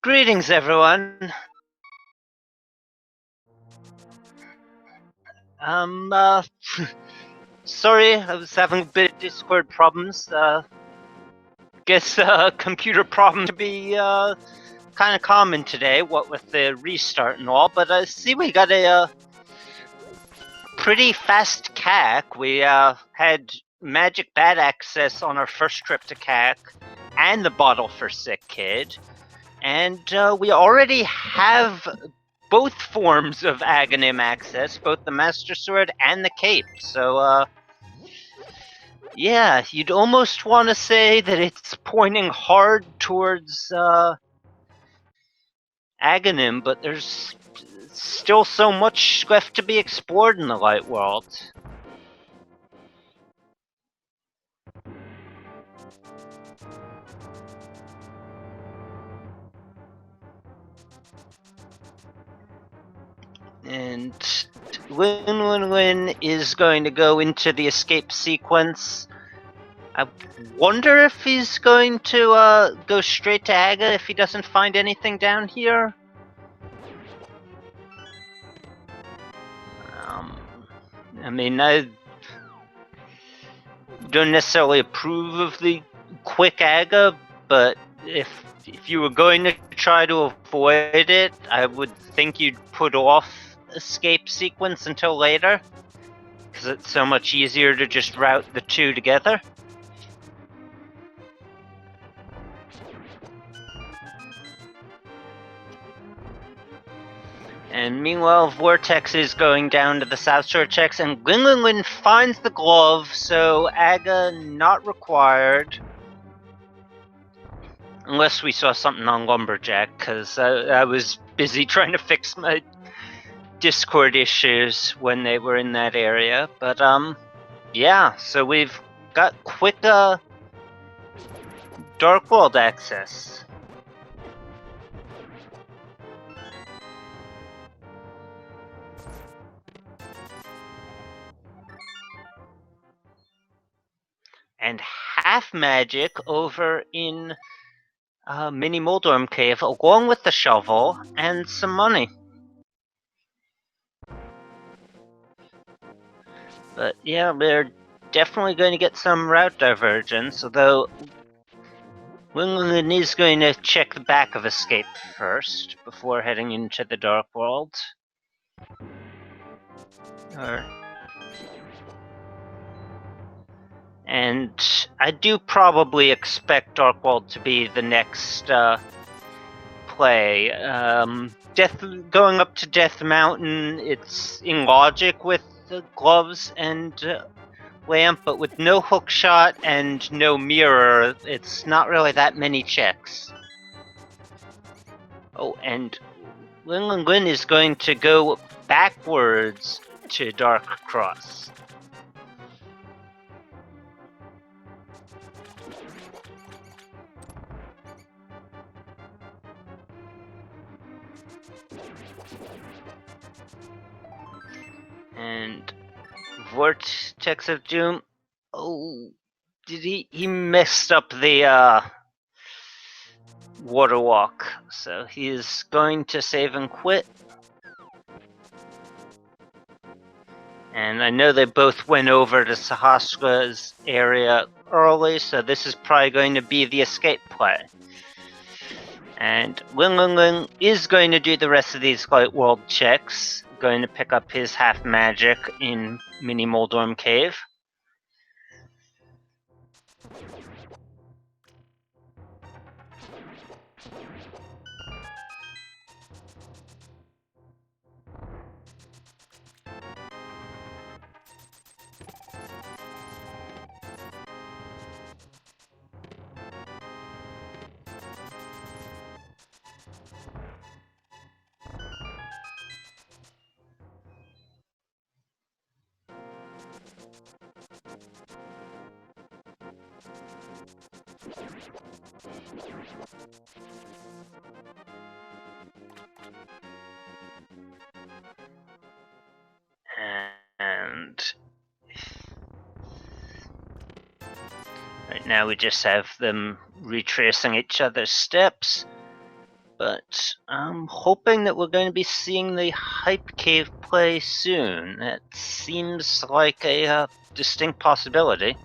Greetings, everyone. Sorry, I was having a bit of Discord problems. Guess computer problem to be kind of common today, what with the restart and all. But I see we got a pretty fast CAC. We had magic bat access on our first trip to CAC, and the bottle for sick kid, and we already have both forms of Aghanim access, both the Master Sword and the Cape. So, yeah, you'd almost want to say that it's pointing hard towards Aghanim, but there's still so much left to be explored in the Light World. And Linlinlin is going to go into the escape sequence. I wonder if he's going to go straight to Aga if he doesn't find anything down here. I mean, I don't necessarily approve of the quick Aga, but if you were going to try to avoid it, I would think you'd put off escape sequence until later, because it's so much easier to just route the two together. And meanwhile, Vortex is going down to the South Shore checks, and Linlinlin finds the glove, so Aga not required. Unless we saw something on Lumberjack, because I was busy trying to fix my Discord issues when they were in that area. But, yeah, so we've got quick, Dark World access. And half magic over in Mini Moldorm Cave, along with the shovel and some money. But yeah, we're definitely going to get some route divergence, although Linlinlin is going to check the back of escape first before heading into the Dark World. And I do probably expect Dark World to be the next play. Going up to Death Mountain, it's in logic with the gloves and lamp, but with no hook shot and no mirror, it's not really that many checks. Oh, and Linlinlin is going to go backwards to Dark Cross. And VortexofDoom, oh, did he messed up the water walk, so he's going to save and quit. And I know they both went over to Sahasra's area early, so this is probably going to be the escape play. And Linlinlin is going to do the rest of these Light World checks, going to pick up his half magic in Mini Moldorm Cave. And right now we just have them retracing each other's steps. But I'm hoping that we're going to be seeing the Hype Cave play soon. That seems like a distinct possibility.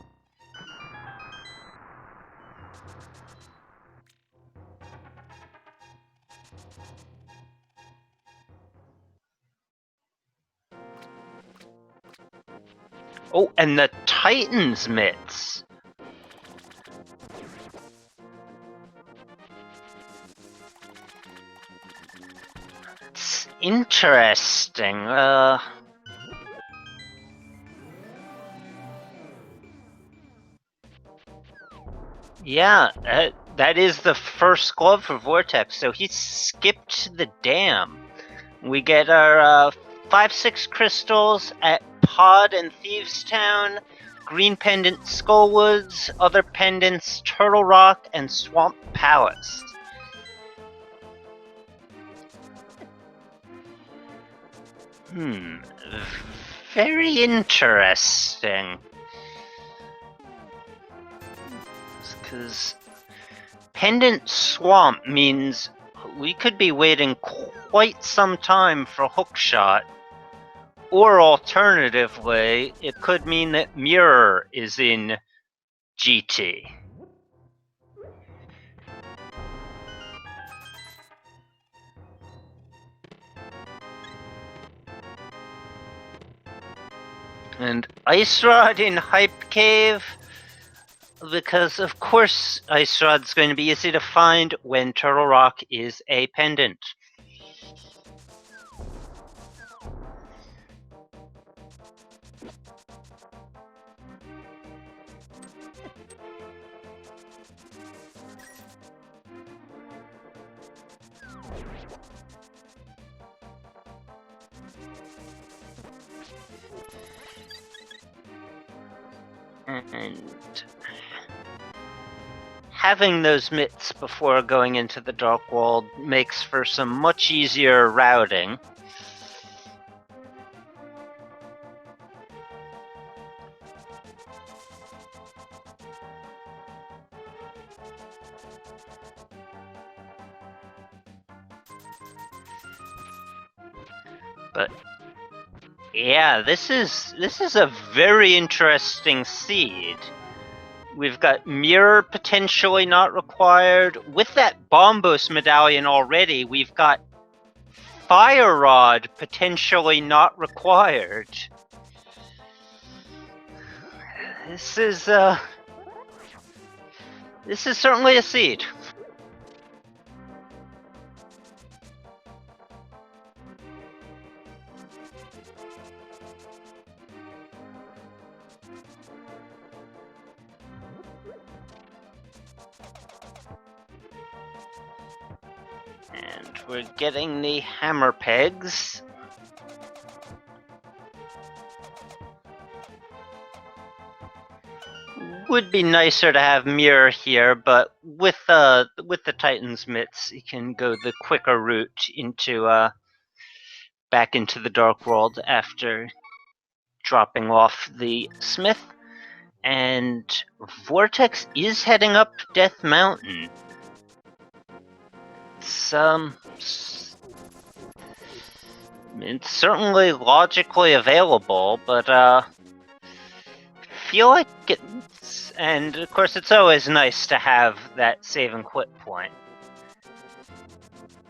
Oh, and the Titans mitts! It's interesting. Yeah, that is the first glove for Vortex, so he skipped the dam. We get our 5-6 crystals at Pod and Thieves Town, Green Pendant Skullwoods, other pendants Turtle Rock and Swamp Palace. Very interesting. Because Pendant Swamp means we could be waiting quite some time for Hookshot. Or alternatively, it could mean that Mirror is in GT. And Ice Rod in Hype Cave, because of course Ice Rod's going to be easy to find when Turtle Rock is a pendant. And having those mitts before going into the Dark World makes for some much easier routing. But yeah, this is a very interesting seed. We've got Mirror potentially not required. With that Bombos medallion already, we've got Fire Rod potentially not required. This is certainly a seed. And we're getting the hammer pegs. Would be nicer to have Mirror here, but with the Titan's mitts, you can go the quicker route into back into the Dark World after dropping off the Smith. And Vortex is heading up Death Mountain. It's certainly logically available, but feel like it's, and of course it's always nice to have that save and quit point.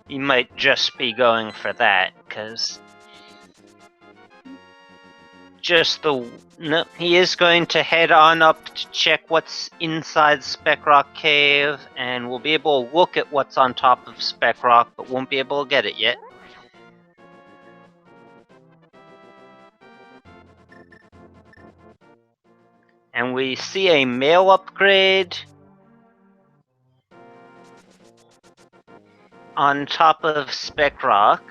You might just be going for that, because he is going to head on up to check what's inside Spec Rock Cave, and we'll be able to look at what's on top of Spec Rock, but won't be able to get it yet. And we see a mail upgrade on top of Spec Rock.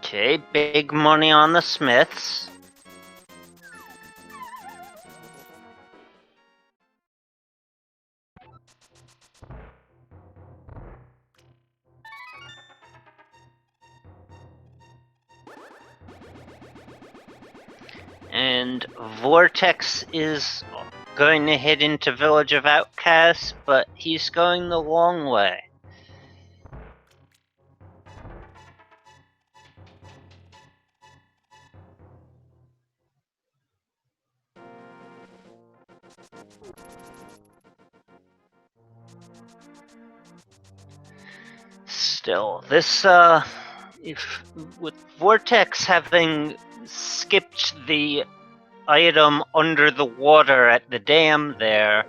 Okay, big money on the Smiths. And Vortex is going to head into Village of Outcasts, but he's going the long way. Still, this, with Vortex having skipped the item under the water at the dam there,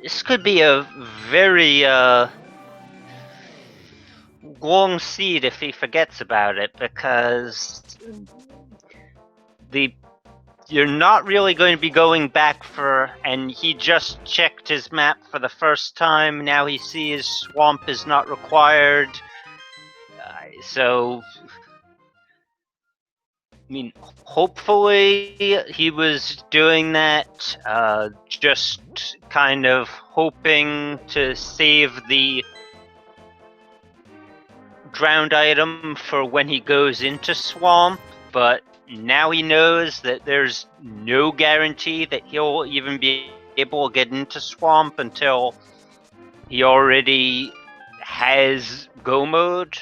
this could be a very, long seed if he forgets about it, because you're not really going to be going back for, and he just checked his map for the first time, now he sees swamp is not required, so, I mean, hopefully he was doing that, just kind of hoping to save the drowned item for when he goes into swamp, but now he knows that there's no guarantee that he'll even be able to get into swamp until he already has go mode.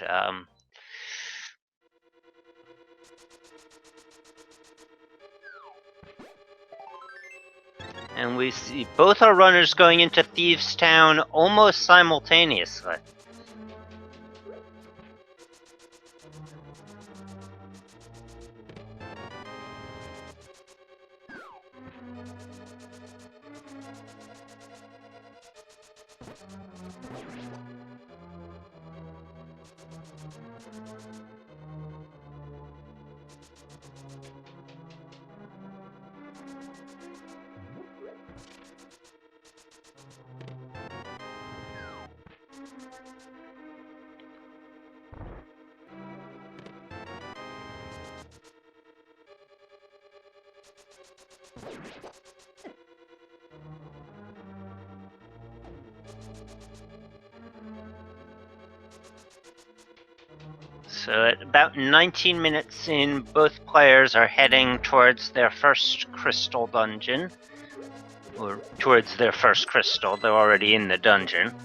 And we see both our runners going into Thieves Town almost simultaneously. So at about 19 minutes in, both players are heading towards their first crystal dungeon. Or towards their first crystal, they're already in the dungeon.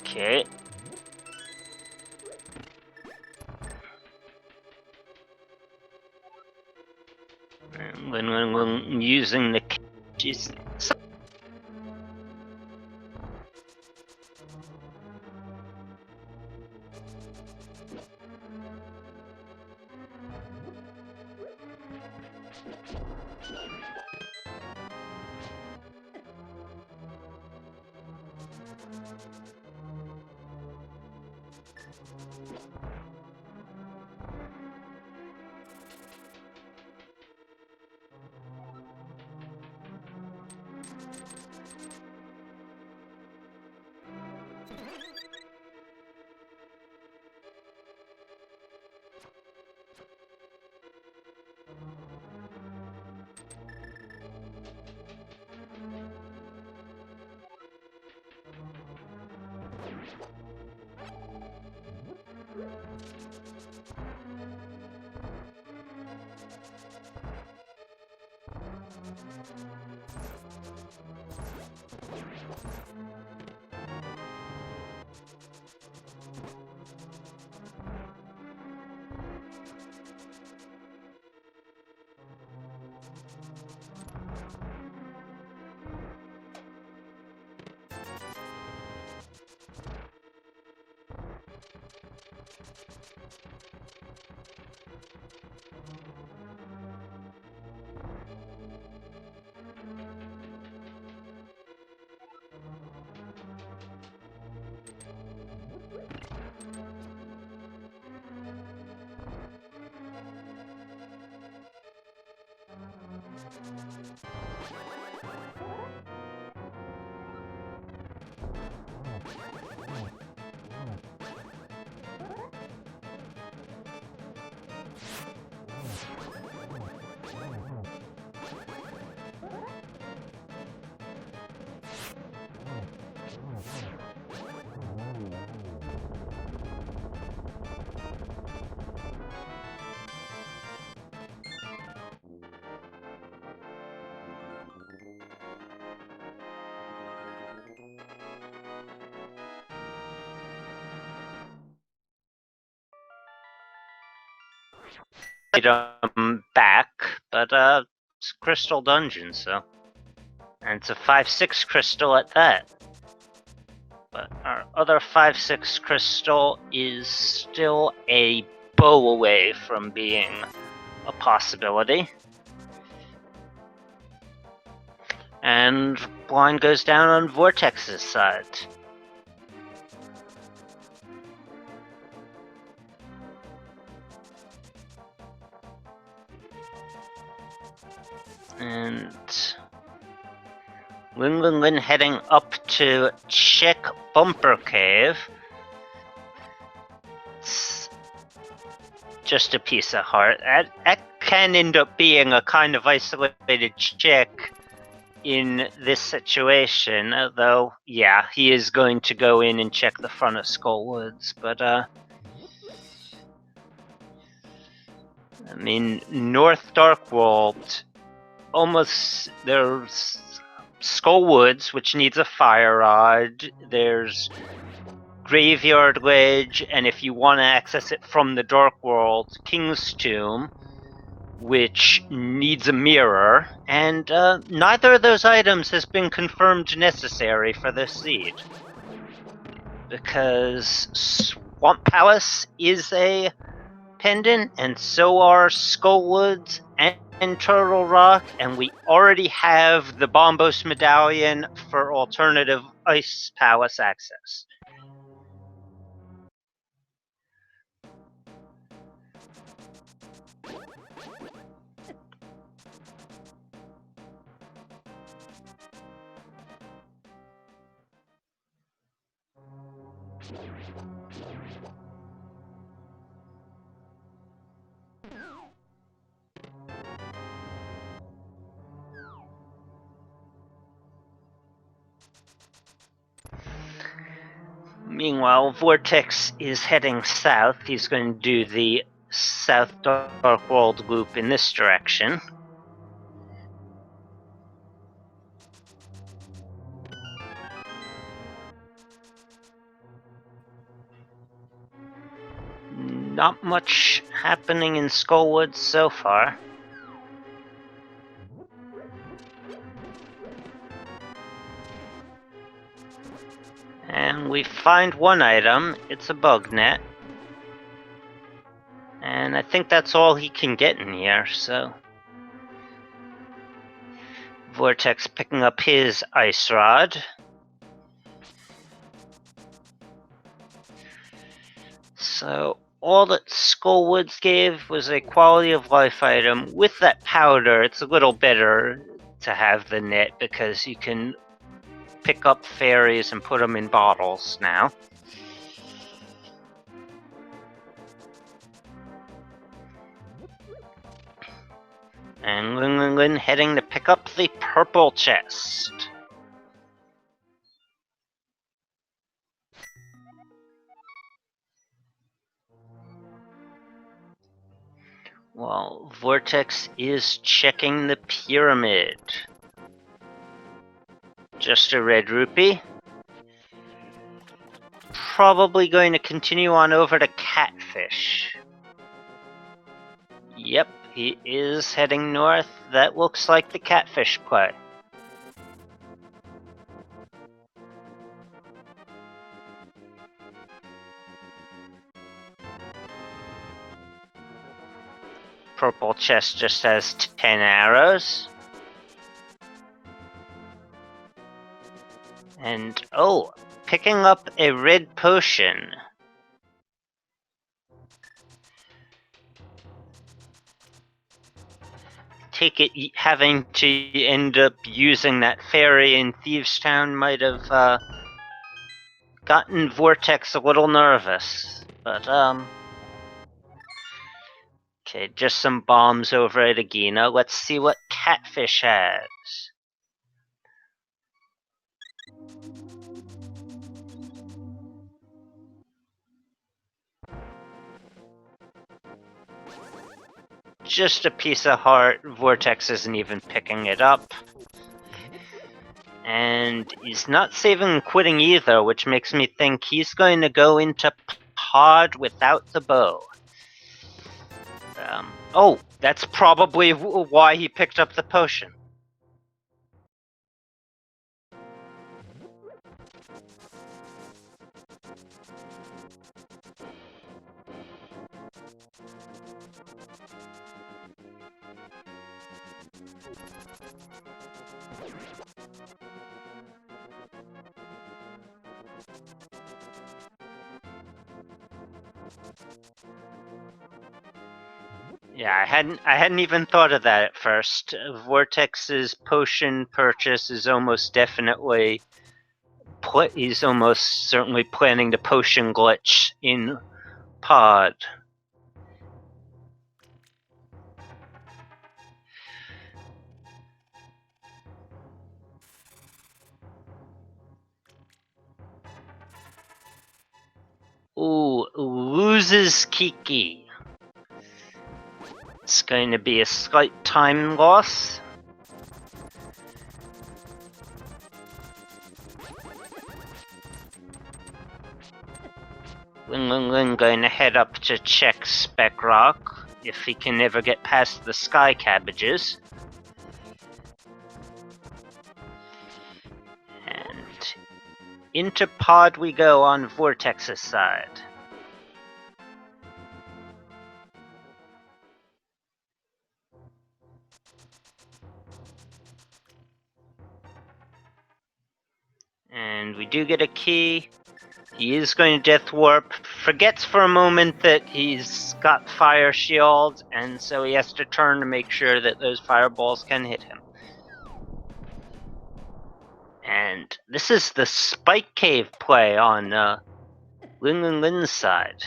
Okay. When using the cages. Item back, but it's a crystal dungeon, so. And it's a 5/6 crystal at that. But our other 5/6 crystal is still a bow away from being a possibility. And blind goes down on Vortex's side. And Linlinlin heading up to check Bumper Cave. It's just a piece of heart. That can end up being a kind of isolated check in this situation, though, yeah, he is going to go in and check the front of Skull Woods, but, I mean, North Darkworld, almost, there's Skull Woods, which needs a fire rod, there's Graveyard Ledge, and if you want to access it from the Dark World, King's Tomb, which needs a mirror, and neither of those items has been confirmed necessary for this seed. Because Swamp Palace is a pendant, and so are Skull Woods and Turtle Rock, and we already have the Bombos Medallion for alternative Ice Palace access. Meanwhile, Vortex is heading south. He's going to do the South Dark World loop in this direction. Not much happening in Skullwood so far. And we find one item. It's a bug net. And I think that's all he can get in here, so... Vortex picking up his ice rod. So, all that Skullwoods gave was a quality of life item. With that powder, it's a little better to have the net because you can pick up fairies and put them in bottles now. And Linlinlin heading to pick up the purple chest. Well, Vortex is checking the pyramid. Just a red rupee. Probably going to continue on over to Catfish. Yep, he is heading north. That looks like the Catfish play. Purple chest just has 10 arrows. And, oh, picking up a red potion. take it having to end up using that ferry in Thieves Town might have gotten Vortex a little nervous. But, okay, just some bombs over at Agina. Let's see what Catfish has. Just a piece of heart. Vortex isn't even picking it up. And he's not saving and quitting either, which makes me think he's going to go into pod without the bow. Oh, that's probably why he picked up the potion. Yeah, I hadn't even thought of that at first. Vortex's potion purchase is almost definitely he's almost certainly planning the potion glitch in pod. Ooh, loses Kiki. It's going to be a slight time loss. Linlinlin going to head up to check Spec Rock if he can ever get past the sky cabbages. And into pod we go on Vortex's side. And we do get a key. He is going to Death Warp, forgets for a moment that he's got Fire Shield, and so he has to turn to make sure that those fireballs can hit him. And this is the Spike Cave play on Linlinlin's side.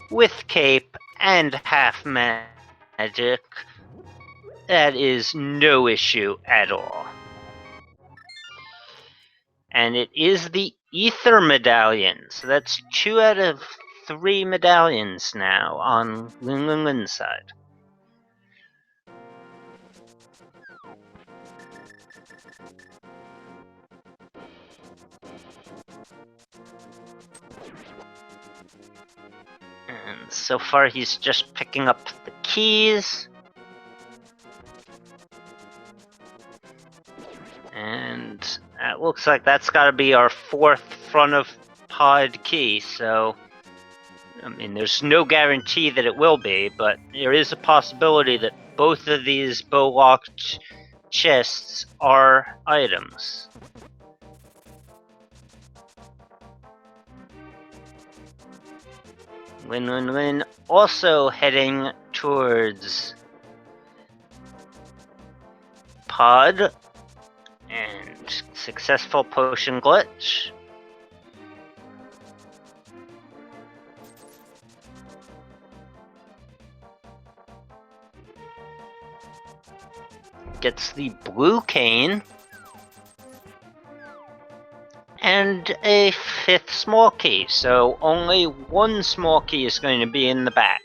With cape and half magic, that is no issue at all. And it is the Ether Medallion, so that's 2 out of 3 medallions now on Linlinlin's side. And so far he's just picking up the keys. And it looks like that's got to be our 4th front of pod key, so I mean there's no guarantee that it will be, but there is a possibility that both of these bow-locked chests are items. Linlinlin also heading towards pod, and successful potion glitch. Gets the blue cane. And a 5th small key, so only 1 small key is going to be in the back.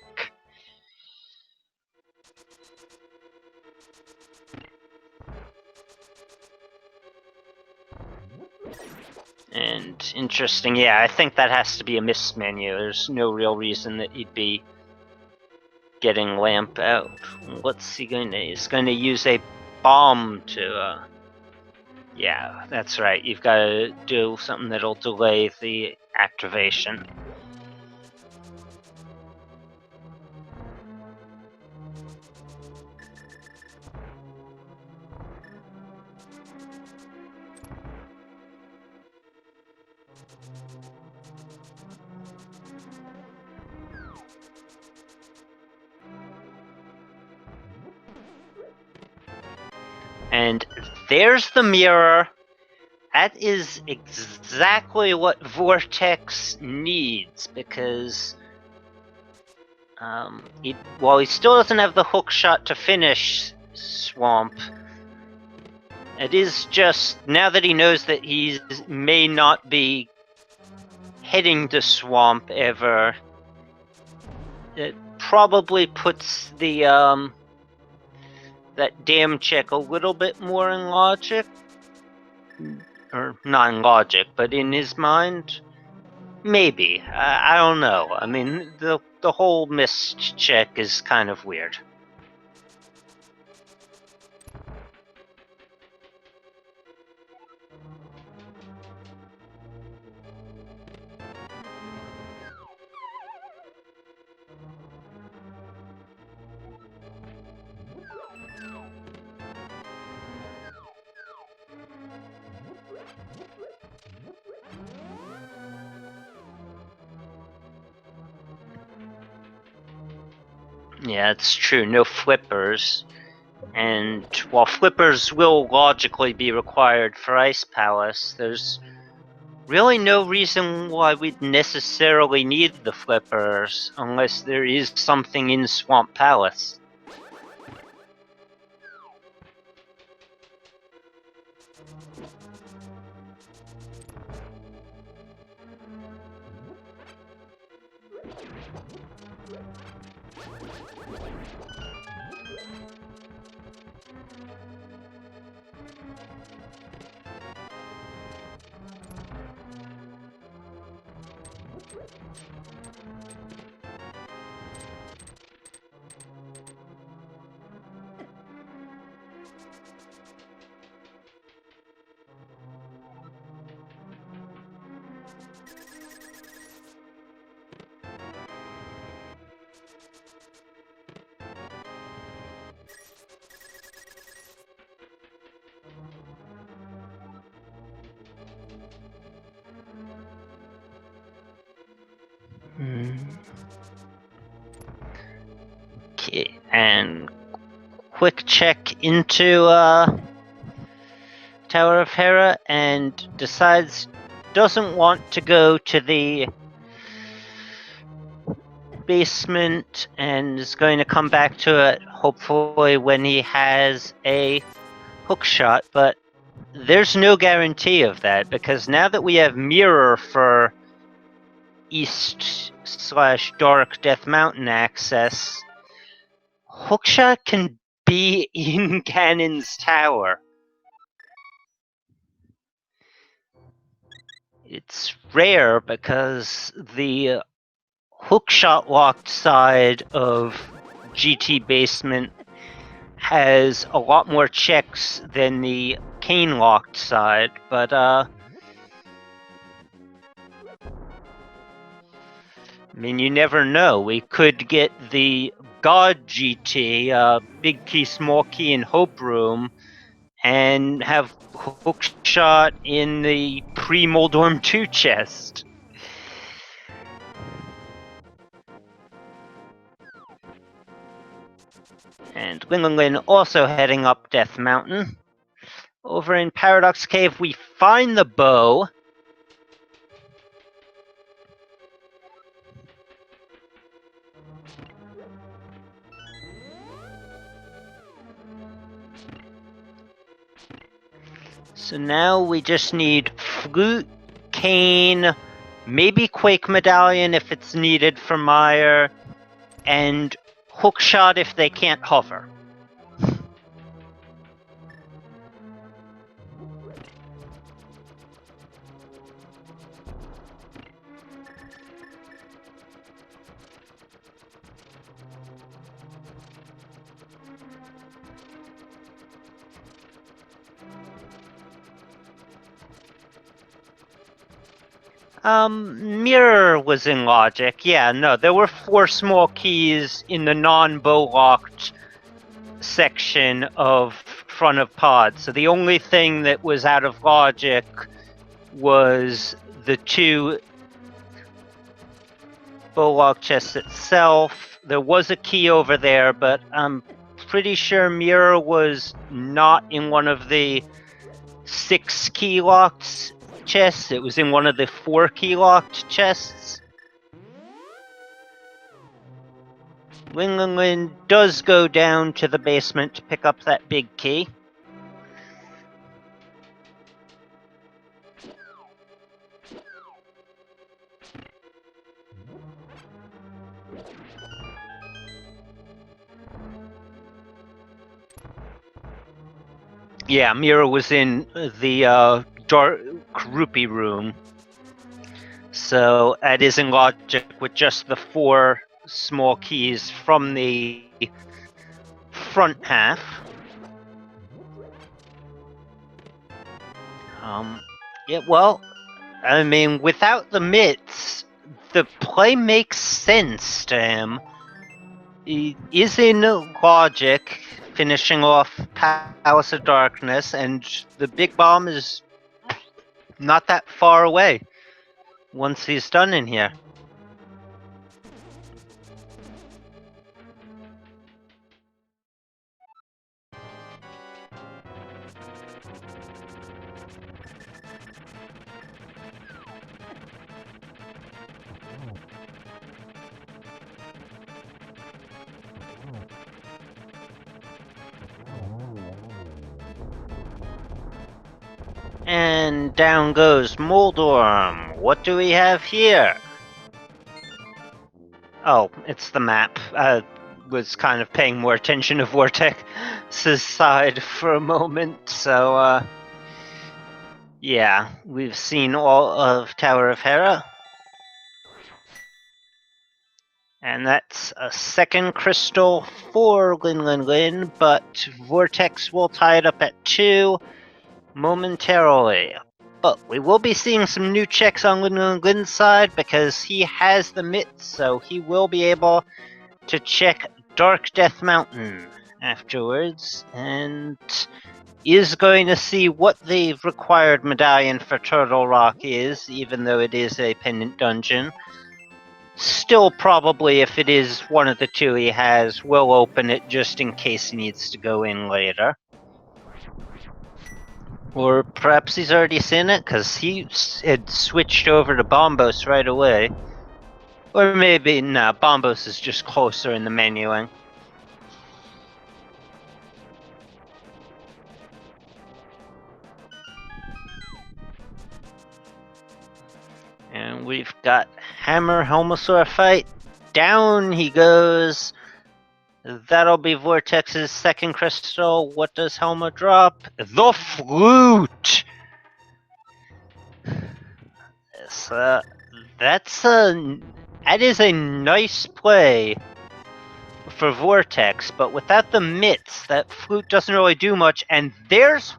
And interesting, yeah, I think that has to be a miss menu. There's no real reason that he'd be getting lamp out. What's he going to? He's going to use a bomb to. Yeah, that's right. You've got to do something that'll delay the activation. And there's the mirror. That is exactly what Vortex needs, because while he still doesn't have the hook shot to finish Swamp, it is just, now that he knows that he may not be heading to Swamp ever, it probably puts the that dam check a little bit more in logic. Or not in logic, but in his mind? Maybe. I don't know. I mean, the whole missed check is kind of weird. Yeah, it's true. No flippers. And while flippers will logically be required for Ice Palace, there's really no reason why we'd necessarily need the flippers unless there is something in Swamp Palace. Okay, and quick check into Tower of Hera, and decides doesn't want to go to the basement and is going to come back to it hopefully when he has a hook shot, but there's no guarantee of that, because now that we have mirror for east/dark Death Mountain access, hookshot can be in Ganon's tower. It's rare because the hookshot locked side of GT Basement has a lot more checks than the cane locked side, but I mean, you never know. We could get the God GT, Big Key, Small Key, and Hope Room, and have hookshot in the pre-Moldorm 2 chest. And Linlinlin also heading up Death Mountain. Over in Paradox Cave, we find the bow. So now we just need Flute, Cane, maybe Quake Medallion if it's needed for Mire, and Hookshot if they can't hover. Mirror was in logic. Yeah, no, there were 4 small keys in the non-bow locked section of front of pod. So the only thing that was out of logic was the 2 bow lock chests itself. There was a key over there, but I'm pretty sure Mira was not in one of the 6 key locked chests. It was in one of the 4 key locked chests. Linlinlin does go down to the basement to pick up that big key. Yeah, Mira was in the dark rupee room. So that is in logic with just the 4 small keys from the front half. Yeah, well, I mean, without the mitts, the play makes sense to him. He is in logic, finishing off Palace of Darkness, and the big bomb is not that far away once he's done in here. And down goes Moldorm. What do we have here? Oh, it's the map. I was kind of paying more attention to Vortex's side for a moment, so yeah, we've seen all of Tower of Hera. And that's a second crystal for Linlinlin, but Vortex will tie it up at 2 momentarily. But we will be seeing some new checks on Linlinlin's side because he has the mitts, so he will be able to check Dark Death Mountain afterwards, and is going to see what the required medallion for Turtle Rock is, even though it is a pendant dungeon. Still, probably, if it is one of the 2 he has, we'll open it just in case he needs to go in later. Or perhaps he's already seen it, because he had switched over to Bombos right away. Or maybe, nah, Bombos is just closer in the menuing. And we've got Hammer Helmosaur fight. Down he goes. That'll be Vortex's second crystal. What does Helma drop? The flute! So, that is a nice play for Vortex, but without the mitts, that flute doesn't really do much. And there's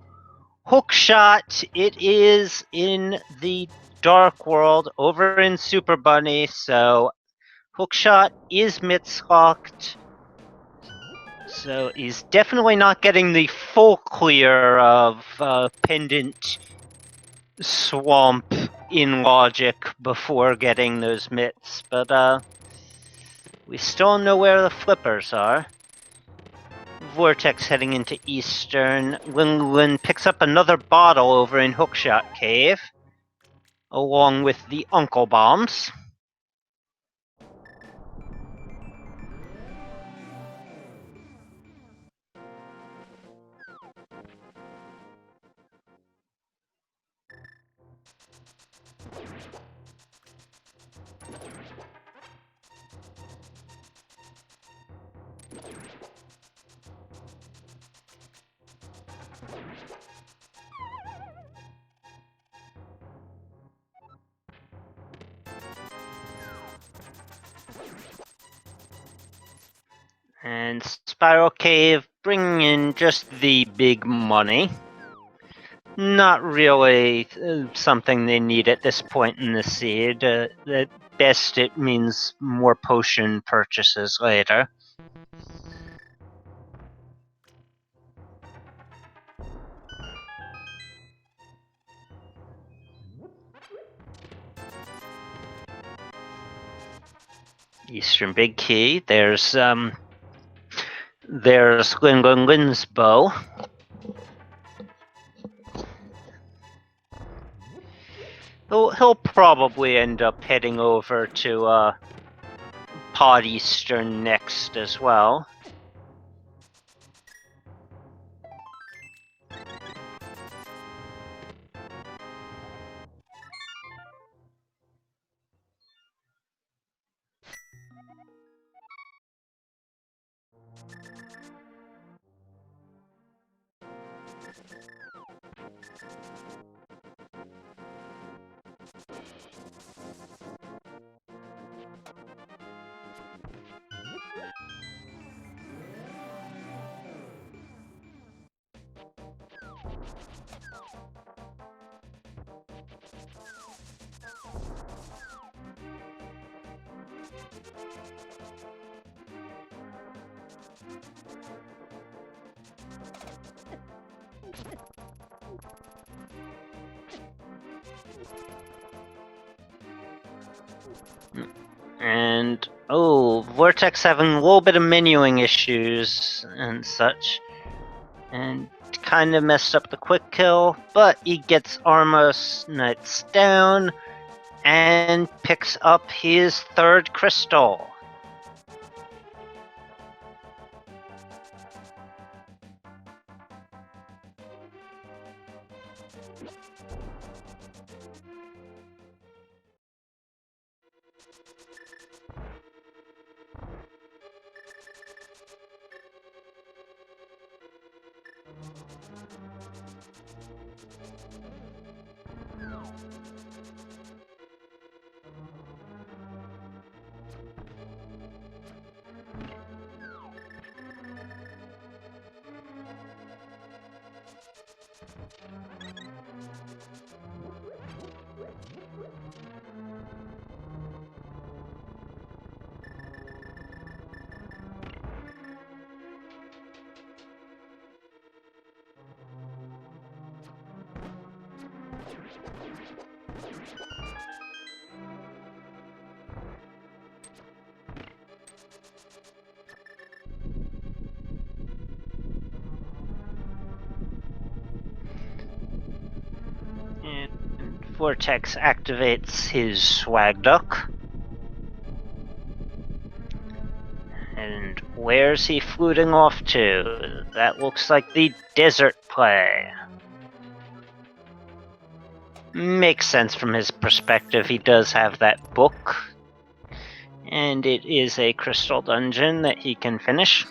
Hookshot. It is in the Dark World over in Super Bunny, so Hookshot is mitts locked. So he's definitely not getting the full clear of Pendant Swamp in logic before getting those mitts, but we still know where the flippers are. Vortex heading into Eastern. Linlinlin picks up another bottle over in Hookshot Cave, along with the Uncle Bombs. And Spiral Cave bringing in just the big money. Not really something they need at this point in the seed. At best, it means more potion purchases later. Eastern Big Key. There's There's Linlinlin's bow. He'll probably end up heading over to Pod Eastern next as well. And Vortex having a little bit of menuing issues and such, and kind of messed up the quick kill, but he gets Armos Knights down and picks up his third crystal. And Vortex activates his swag duck. And where's he fluting off to? That looks like the desert play. Makes sense from his perspective. He does have that book. And it is a crystal dungeon that he can finish.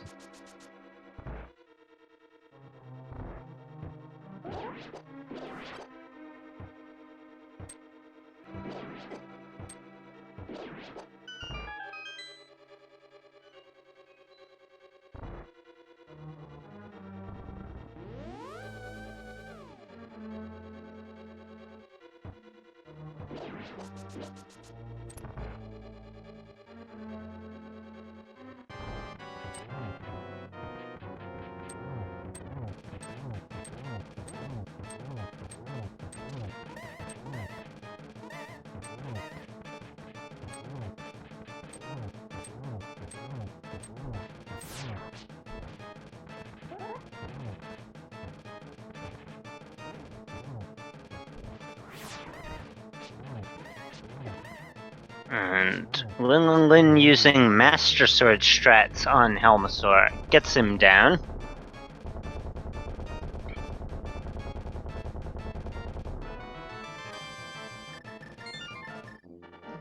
And Linlinlin using Master Sword strats on Helmasaur gets him down.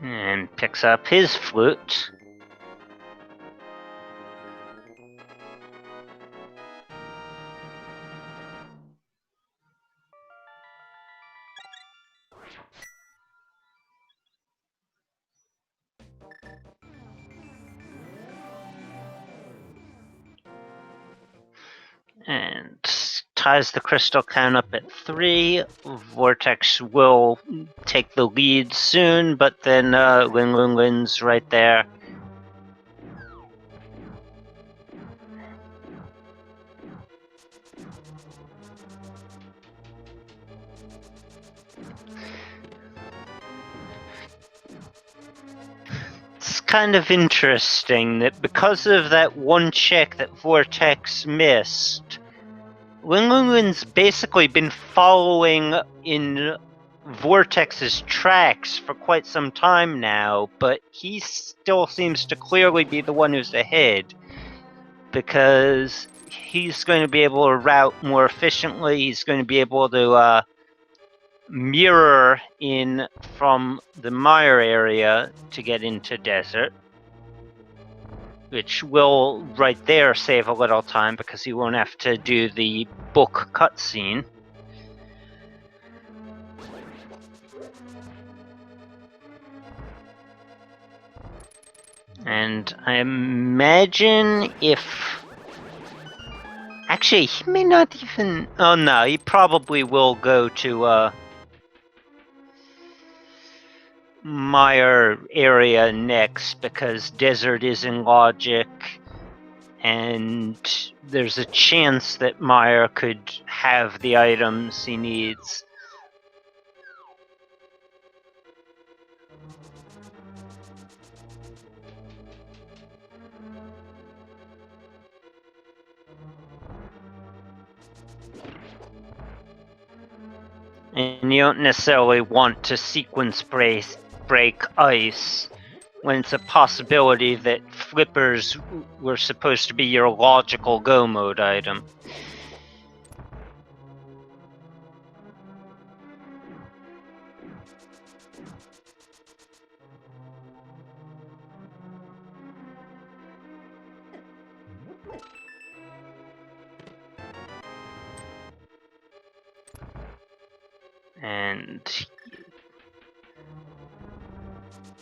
And picks up his flute. And ties the crystal count up at 3. Vortex will take the lead soon, but then Linlinlin's right there. It's kind of interesting that because of that one check that Vortex missed, Linlinlin's basically been following in Vortex's tracks for quite some time now, but he still seems to clearly be the one who's ahead, because he's going to be able to route more efficiently, he's going to be able to mirror in from the mire area to get into desert, which will right there save a little time because he won't have to do the book cutscene. And I imagine if... Actually, he may not even... Oh no, he probably will go to Mire area next, because desert is in logic, and there's a chance that Mire could have the items he needs. And you don't necessarily want to sequence break ice when it's a possibility that flippers were supposed to be your logical go mode item. And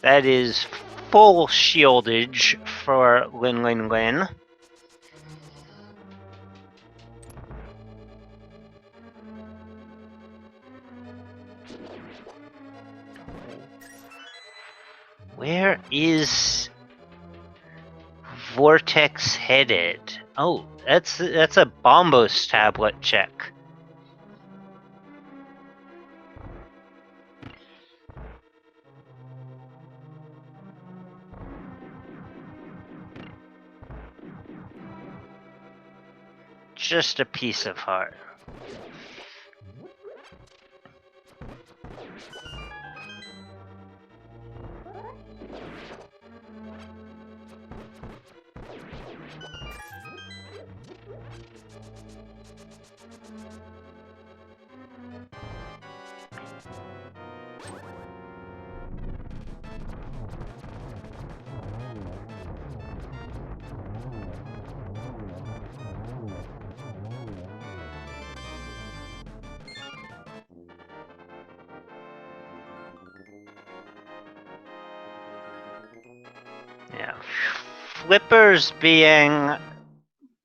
that is full shieldage for Linlinlin. Where is Vortex headed? Oh, that's a Bombos tablet check. Just a piece of heart. Yeah. Flippers being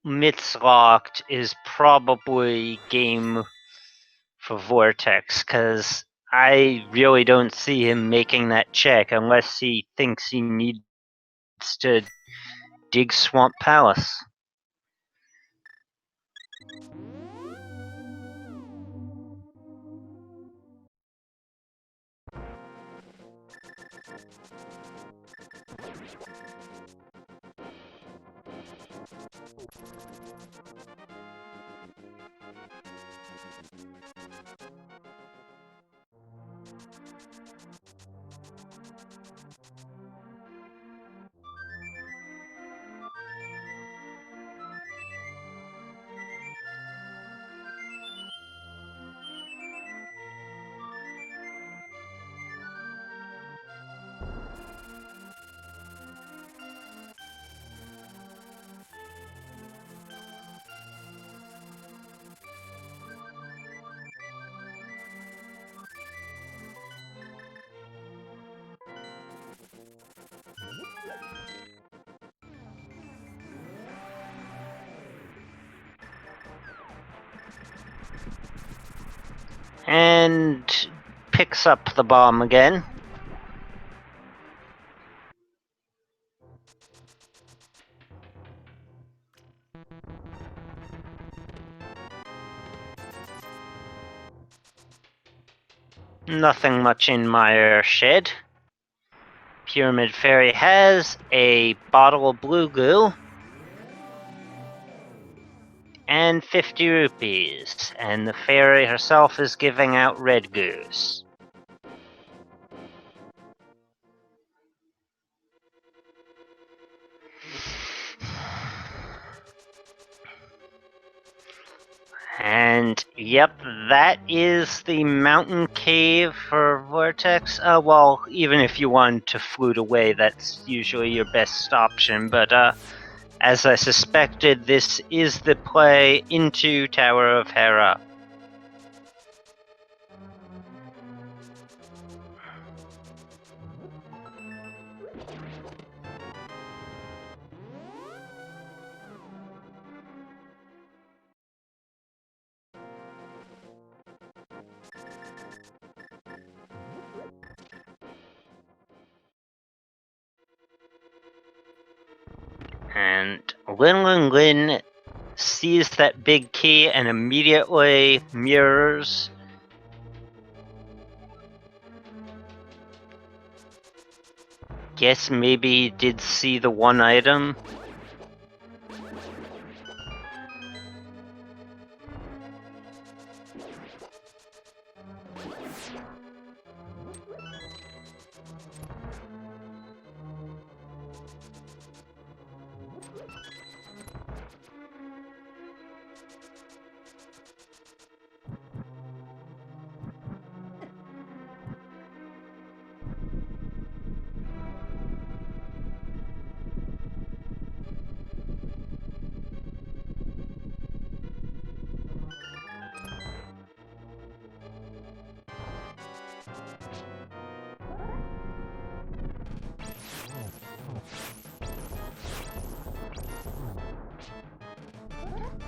mitz-locked is probably game for Vortex, because I really don't see him making that check unless he thinks he needs to dig Swamp Palace. And picks up the bomb again. Nothing much in my shed. Pyramid Fairy has a bottle of blue goo and 50 rupees, and the fairy herself is giving out red goos. And yep, that is the mountain cave for Vortex. Well, even if you want to flute away, that's usually your best option, but as I suspected, this is the play into Tower of Hera. And Linlinlin sees that big key and immediately mirrors. Guess maybe he did see the one item.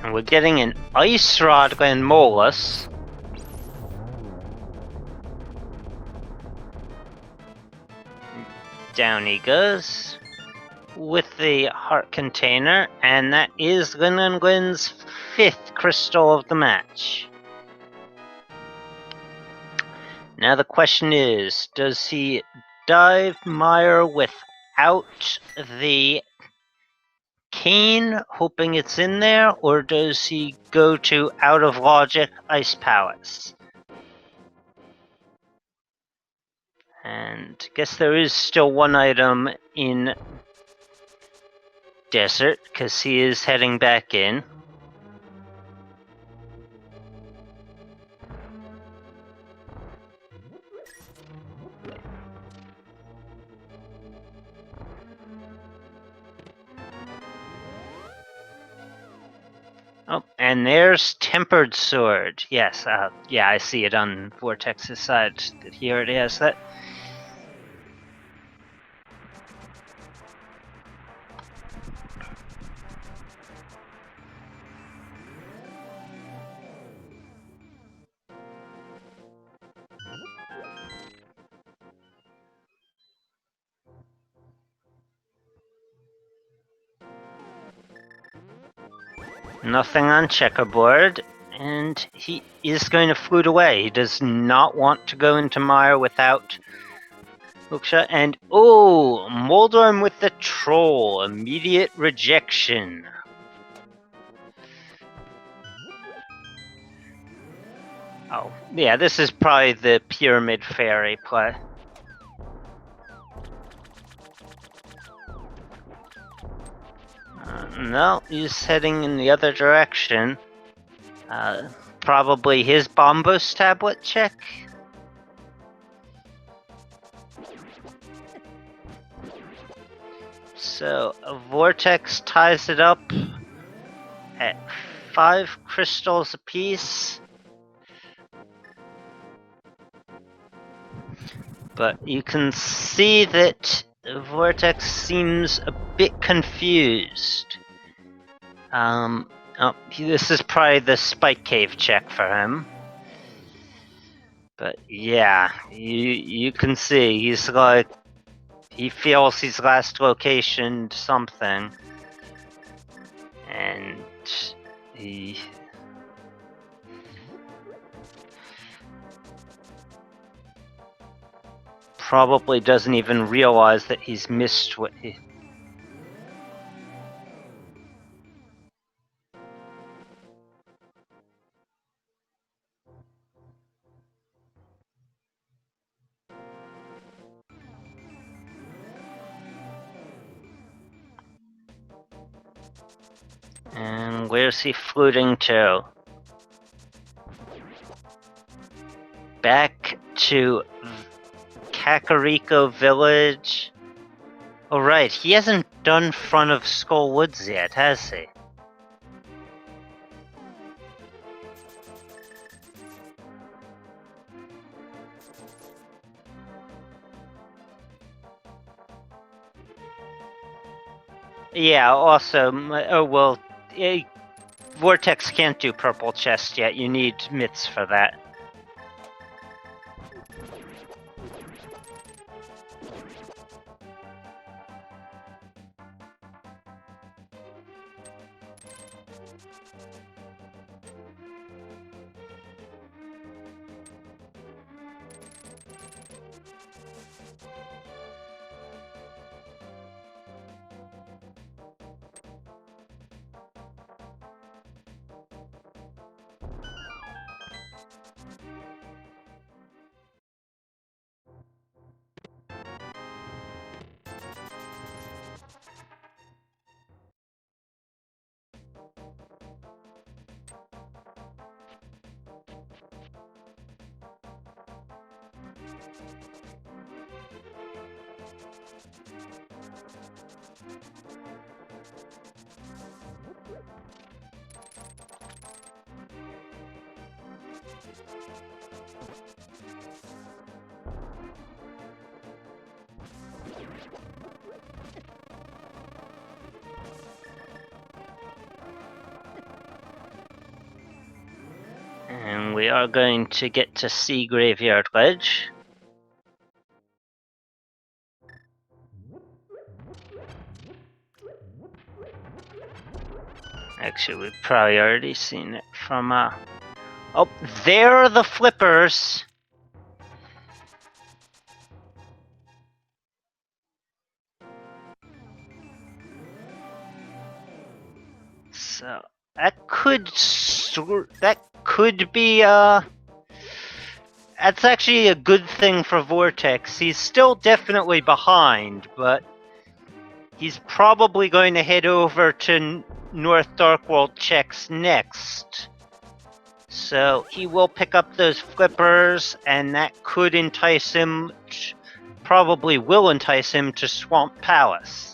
And we're getting an Ice Rod Glenmolus. Down he goes with the heart container, and that is Linlinlin's 5th crystal of the match. Now the question is, does he dive mire without the cane, hoping it's in there, or does he go to out of logic Ice Palace? And I guess there is still one item in Desert, because he is heading back in. Oh, and there's Tempered Sword. Yes, yeah, I see it on Vortex's side. Here it is. That. Nothing on checkerboard, and he is going to flute away. He does not want to go into mire without hookshot. And oh, Moldorm with the troll, immediate rejection. Oh, yeah, this is probably the Pyramid Fairy play. No, he's heading in the other direction. Probably his Bombos tablet check. So Vortex ties it up at 5 crystals apiece. But you can see that Vortex seems a bit confused. This is probably the Spike Cave check for him. But yeah, you can see he's like, he feels he's last locationed something. And he... probably doesn't even realize that he's missed what he... And where's he fluting to? Back to Kakariko Village? Oh right, he hasn't done front of Skull Woods yet, has he? Yeah, also, oh well, Vortex can't do purple chest yet, you need mitts for that. And we are going to get to Sea Graveyard Ledge. Actually, we've probably already seen it from, Oh, there are the flippers! So, that could be, that's actually a good thing for Vortex. He's still definitely behind, but he's probably going to head over to North Darkworld checks next. So he will pick up those flippers, and that could entice him, probably will entice him to Swamp Palace.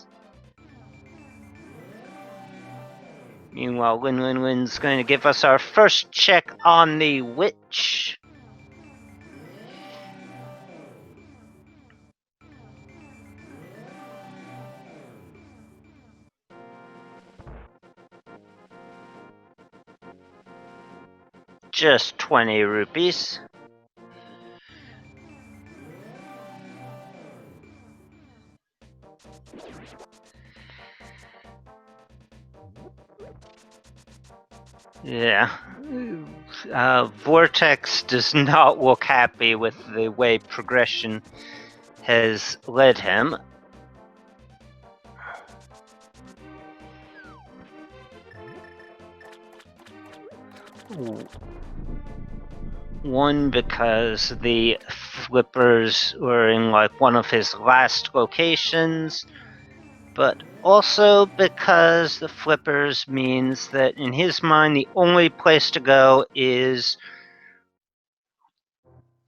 Meanwhile, Linlinlin's going to give us our first check on the Witch. Just 20 rupees. Yeah. Vortex does not look happy with the way progression has led him. One, because the flippers were in like one of his last locations, but also because the flippers means that in his mind the only place to go is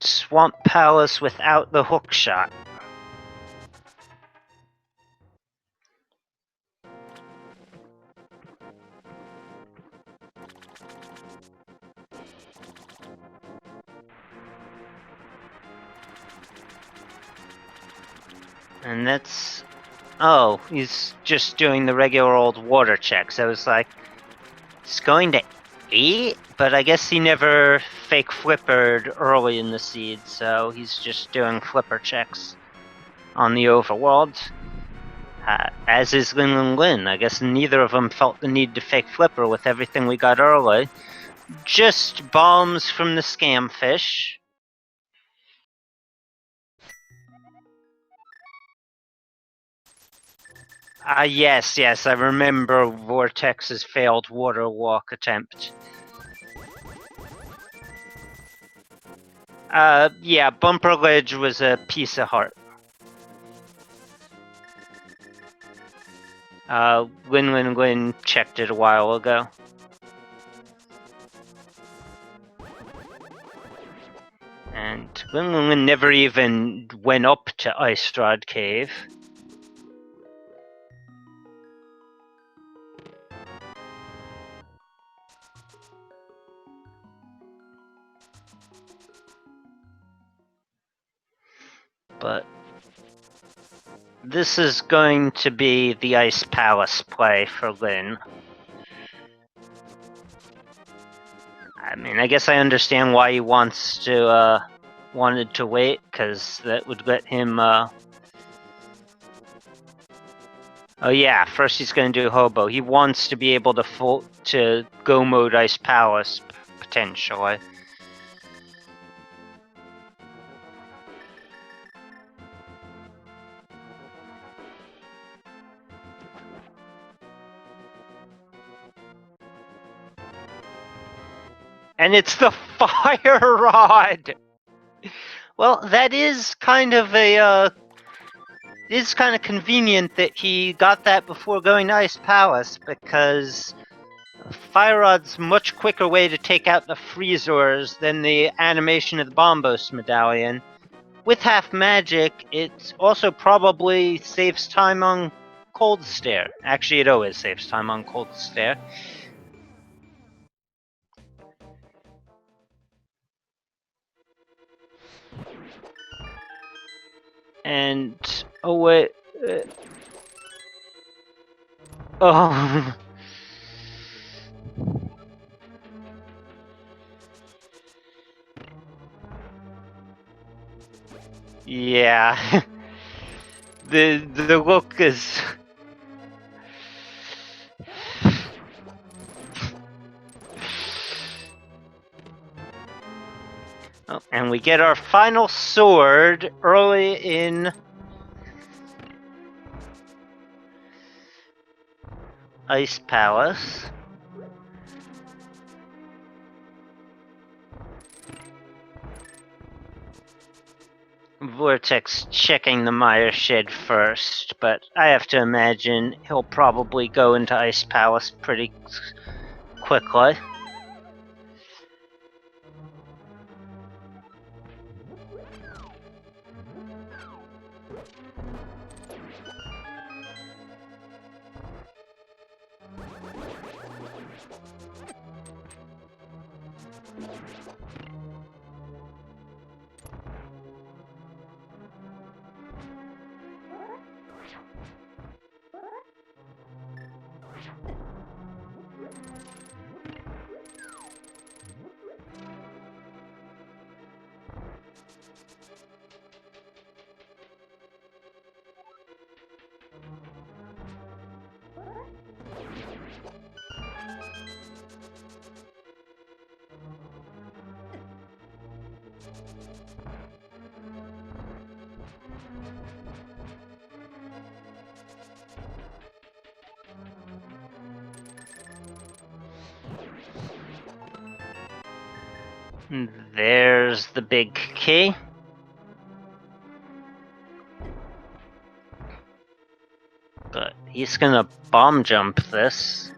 Swamp Palace without the hook shot. And that's... oh, he's just doing the regular old water checks. I was like, he's going to 8? But I guess he never fake flippered early in the seed, so he's just doing flipper checks on the overworld. As is Linlinlin. I guess neither of them felt the need to fake flipper with everything we got early. Just bombs from the scam fish. Yes, I remember Vortex's failed water walk attempt. Yeah, Bumper Ledge was a piece of heart. Linlinlin checked it a while ago. And Linlinlin never even went up to Ice Rod Cave. But this is going to be the Ice Palace play for Lin. I mean, I guess I understand why he wants to, wanted to wait, because that would let him, Oh yeah, first he's gonna do Hobo. He wants to be able to go mode Ice Palace, potentially. And it's the Fire Rod! Well, that is kind of convenient that he got that before going to Ice Palace, because Fire Rod's much quicker way to take out the Freezors than the animation of the Bombos medallion. With half magic, it also probably saves time on Cold Stare. Actually, it always saves time on Cold Stare. And oh wait, oh. Yeah. the look is. Oh, and we get our final sword early in Ice Palace. Vortex checking the Mire Shed first, but I have to imagine he'll probably go into Ice Palace pretty quickly. There's the big key. But he's gonna bomb jump this.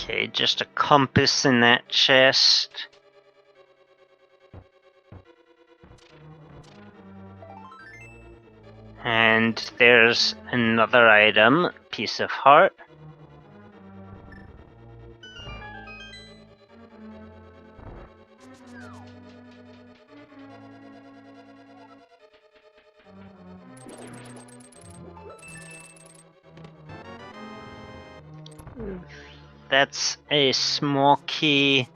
Okay, just a compass in that chest. And there's another item, piece of heart. That's a small key.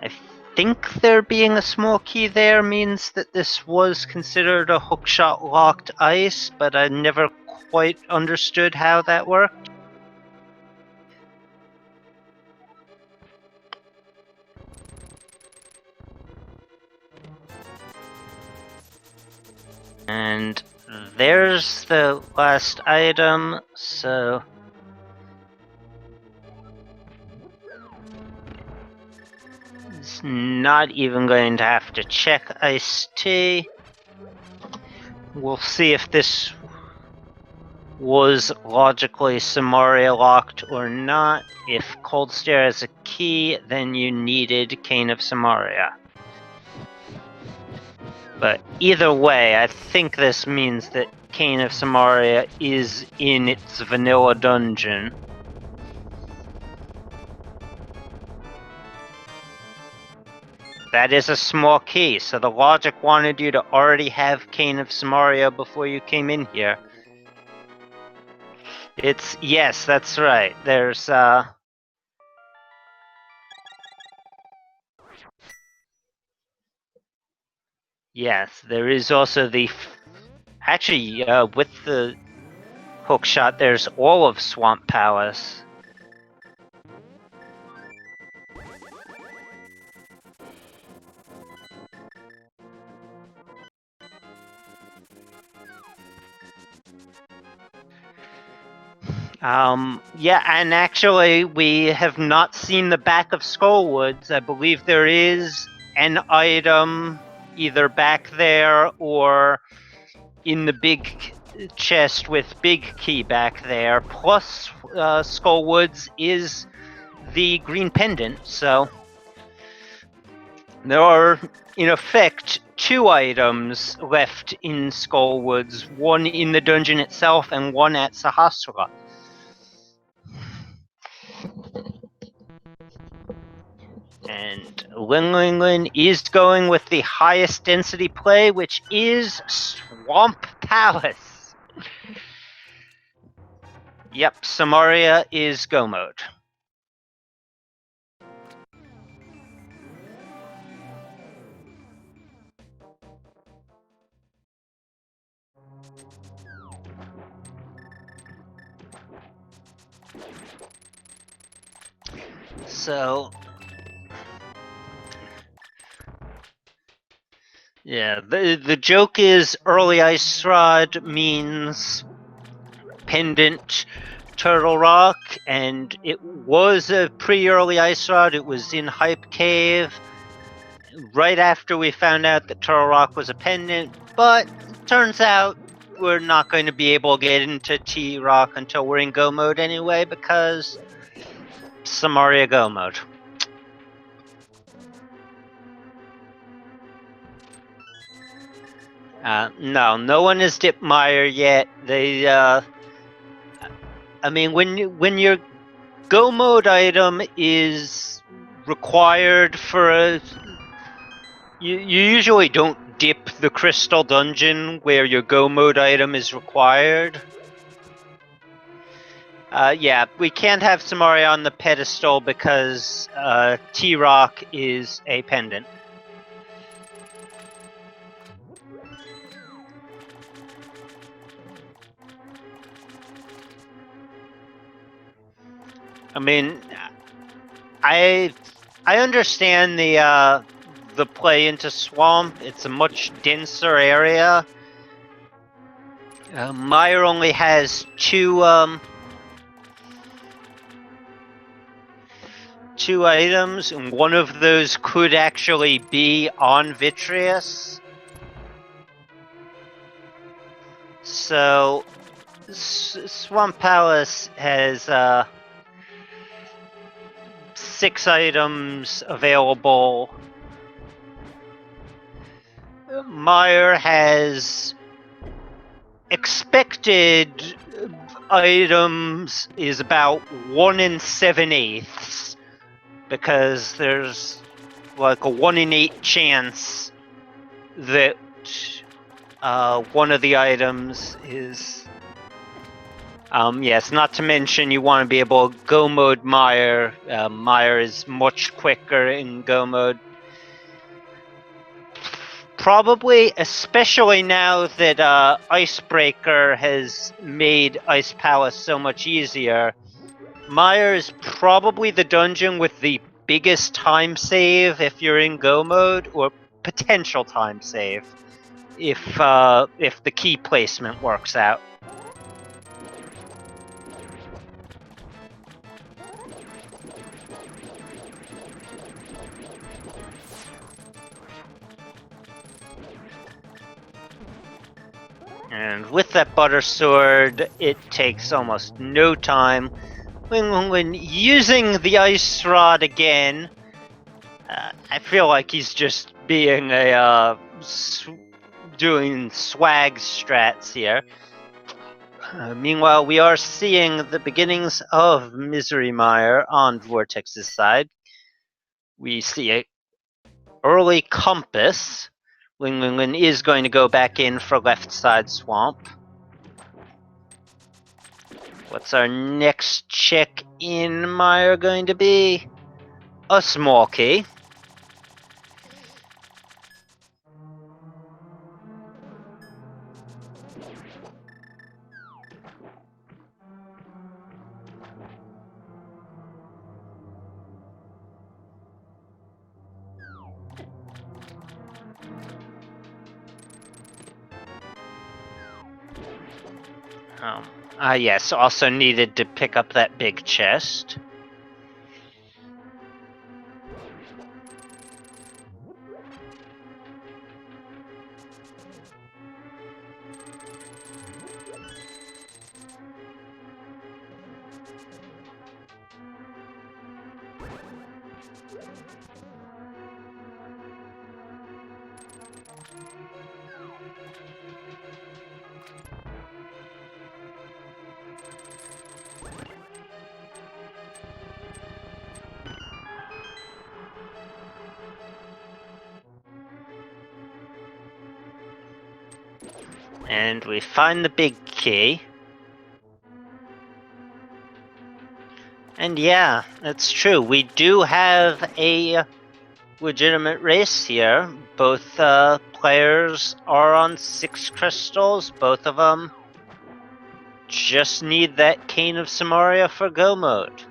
I think there being a small key there means that this was considered a hookshot locked ice, but I never quite understood how that worked. And there's the last item, so it's not even going to have to check iced tea. We'll see if this was logically Samaria locked or not. If Cold Stare is a key, then you needed Cane of Samaria. But either way, I think this means that Cane of Samaria is in its vanilla dungeon. That is a small key, so the logic wanted you to already have Cane of Samaria before you came in here. Yes, that's right. There's, yes, there is also the... Actually, with the hookshot, there's all of Swamp Palace. Yeah, and actually, we have not seen the back of Skullwoods. I believe there is an item either back there or in the big chest with big key back there. Plus, Skullwoods is the green pendant, so there are, in effect, 2 items left in Skullwoods, one in the dungeon itself and one at Sahasra. And Linlinlin is going with the highest density play, which is Swamp Palace. Yep, Samaria is go mode. So, yeah, the joke is early Ice Rod means pendant Turtle Rock, and it was a pre-early Ice Rod. It was in Hype Cave right after we found out that Turtle Rock was a pendant, but turns out we're not going to be able to get into T-Rock until we're in Go mode anyway, because Samaria Go mode. No one has dipped Meyer yet. They, I mean, when your Go mode item is required for a... You usually don't dip the Crystal Dungeon where your Go mode item is required. Yeah, we can't have Samaria on the pedestal because T-Rock is a pendant. I mean, I understand the play into Swamp. It's a much denser area. Meyer only has two items, and one of those could actually be on Vitreous. So, Swamp Palace has 6 items available. Meyer has expected items is about 1 in 7/8, because there's like a 1 in 8 chance that one of the items is yes, not to mention you want to be able to go mode Meyer. Meyer is much quicker in go mode. Probably, especially now that Icebreaker has made Ice Palace so much easier, Meyer is probably the dungeon with the biggest time save if you're in go mode, or potential time save if the key placement works out. And with that butter sword, it takes almost no time. When using the ice rod again, I feel like he's just being doing swag strats here. Meanwhile, we are seeing the beginnings of Misery Mire on Vortex's side. We see a early compass. Linlinlin is going to go back in for left side swamp. What's our next check in Mire going to be? A small key. Yes, also needed to pick up that big chest. And we find the big key. And yeah, that's true. We do have a legitimate race here. Both players are on 6 crystals. Both of them just need that Cane of Samaria for go mode.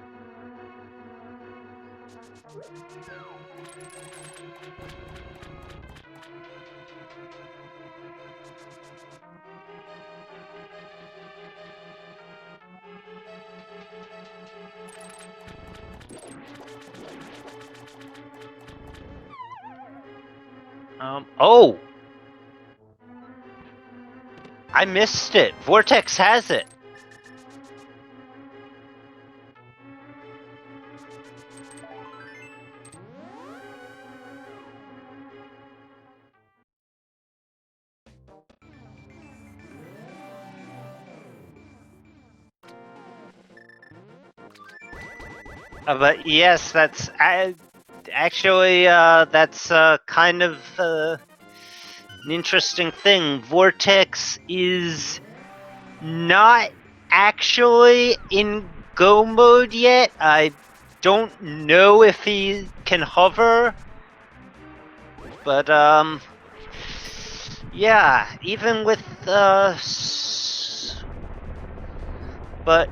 Oh! I missed it. Vortex has it. But yes, that's actually that's kind of an interesting thing. Vortex is not actually in go mode yet. I don't know if he can hover, but yeah, even with but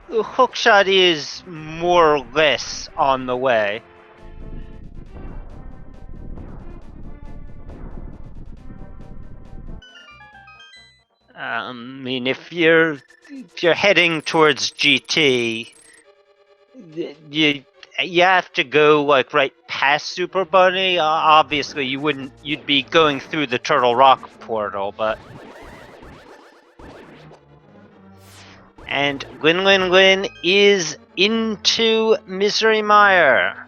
hookshot is more or less on the way. I mean, if you're heading towards GT, you have to go like right past Super Bunny. Obviously, you'd be going through the Turtle Rock portal, but. And Linlinlin is into Misery Mire.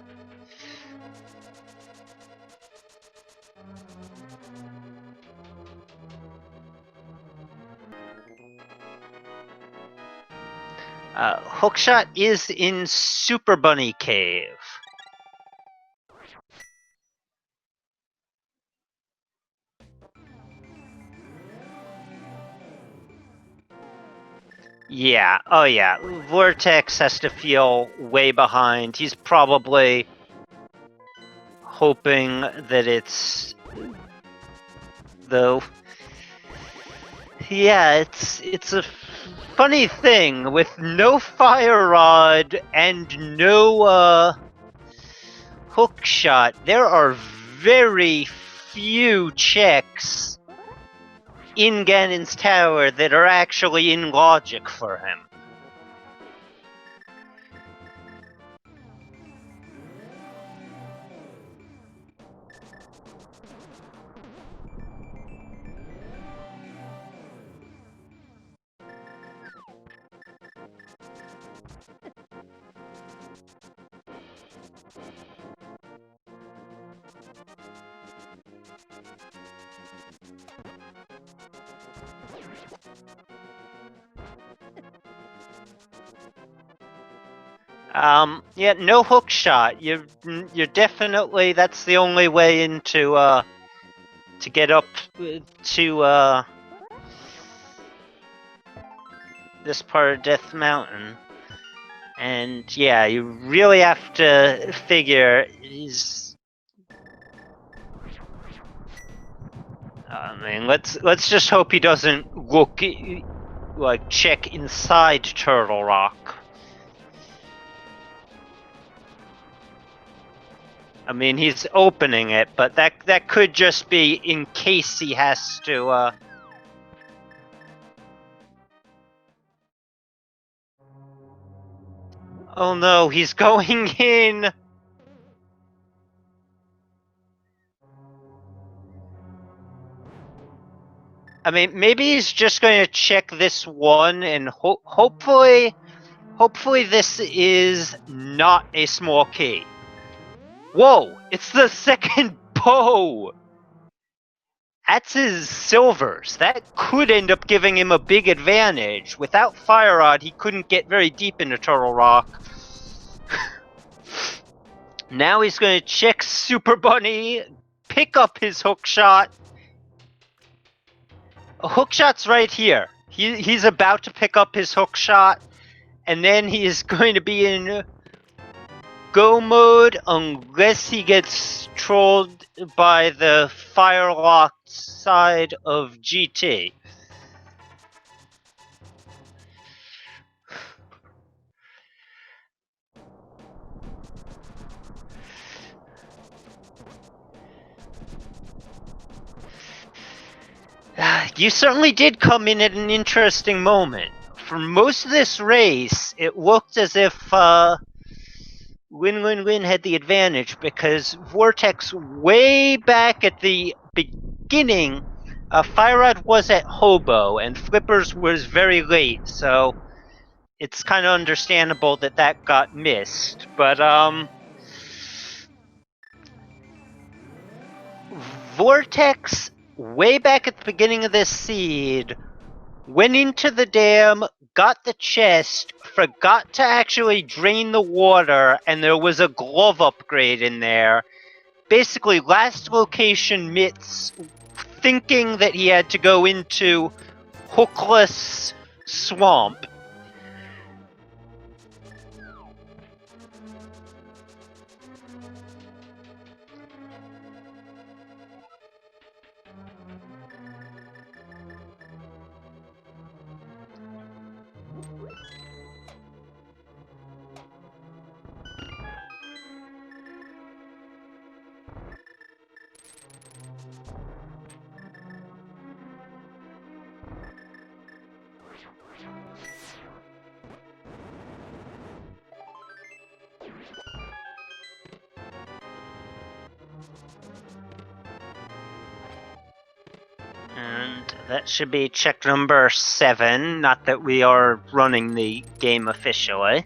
Hookshot is in Super Bunny Cave. Yeah, oh yeah. Vortex has to feel way behind. He's probably hoping that it's the... Yeah, it's a funny thing. With no fire rod and no hookshot, there are very few checks in Ganon's tower that are actually in logic for him. Yeah, no hook shot. You're definitely, that's the only way into to get up to this part of Death Mountain. And yeah, you really have to figure he's... I mean, let's just hope he doesn't look like check inside Turtle Rock. I mean, he's opening it, but that could just be in case he has to. Oh no, he's going in. I mean, maybe he's just going to check this one, and hopefully this is not a small key. Whoa! It's the second bow! That's his silvers. That could end up giving him a big advantage. Without Fire Rod, he couldn't get very deep into Turtle Rock. Now he's going to check Super Bunny, pick up his hookshot. A hookshot's right here. He's about to pick up his hookshot, and then he is going to be in go mode unless he gets trolled by the fire-locked side of GT. You certainly did come in at an interesting moment. For most of this race, it looked as if Linlinlin had the advantage because Vortex way back at the beginning, Fire Rod was at Hobo and Flippers was very late, so it's kind of understandable that got missed. But Vortex, way back at the beginning of this seed, went into the dam, got the chest, forgot to actually drain the water, and there was a glove upgrade in there. Basically, last location Mitts thinking that he had to go into Hookless Swamp. And that should be check number 7, not that we are running the game officially.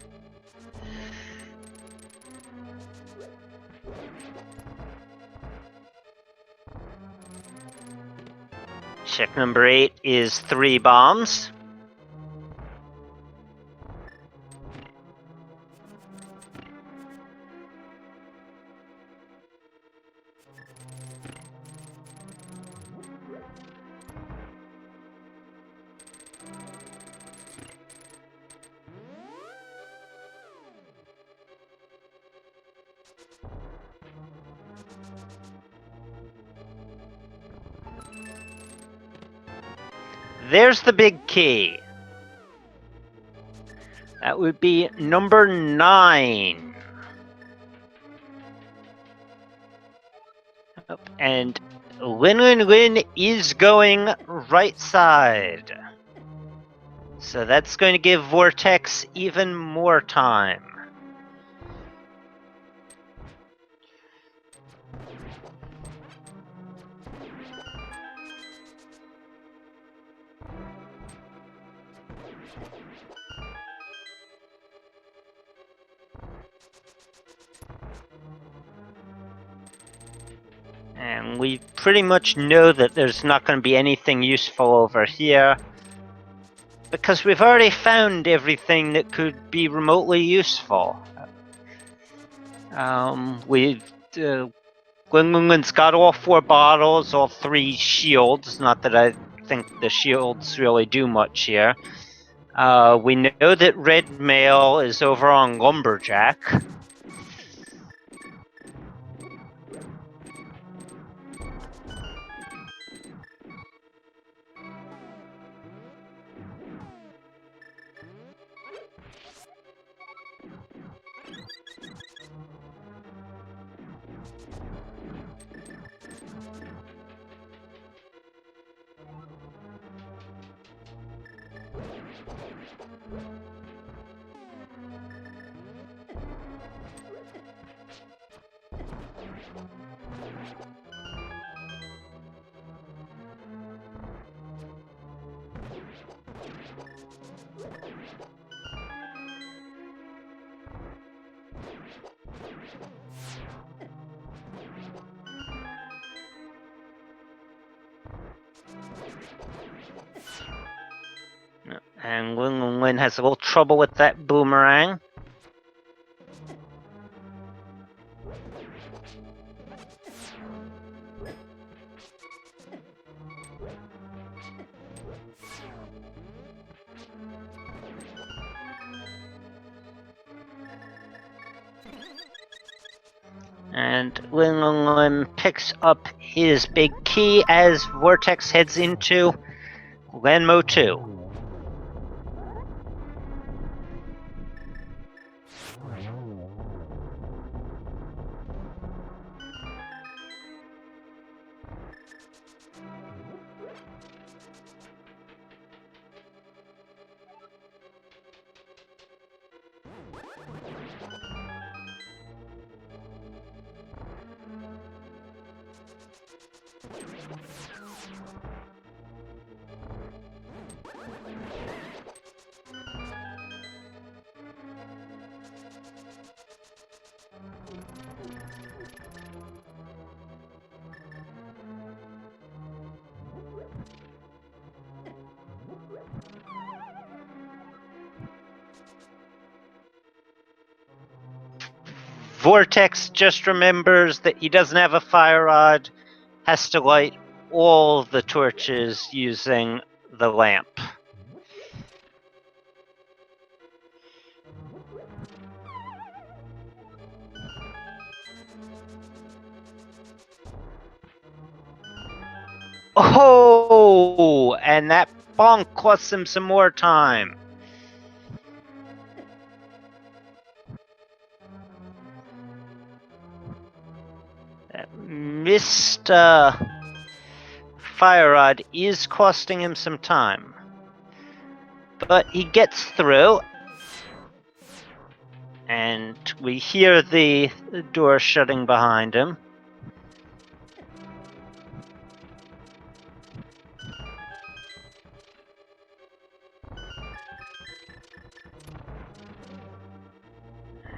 Check number 8 is 3 bombs. there's the big key. That would be number 9. And Linlinlin is going right side. So that's going to give Vortex even more time. And we pretty much know that there's not going to be anything useful over here, because we've already found everything that could be remotely useful. Linlinlin's got all 4 bottles, all 3 shields, not that I think the shields really do much here. We know that Red Mail is over on Lumberjack. And Linlinlin has a little trouble with that boomerang. And Linlinlin picks up his big key as Vortex heads into Lanmo 2. Vortex just remembers that he doesn't have a fire rod, has to light all the torches using the lamp. Oh, and that bonk costs him some more time. That missed fire rod is costing him some time. But he gets through. And we hear the door shutting behind him.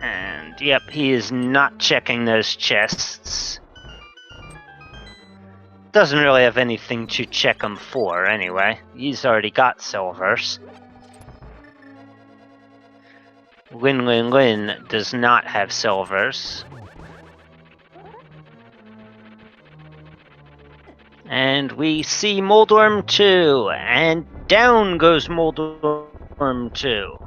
And yep, he is not checking those chests. Doesn't really have anything to check them for anyway. He's already got silvers. Linlinlin does not have silvers. And we see Moldworm 2, and down goes Moldworm 2.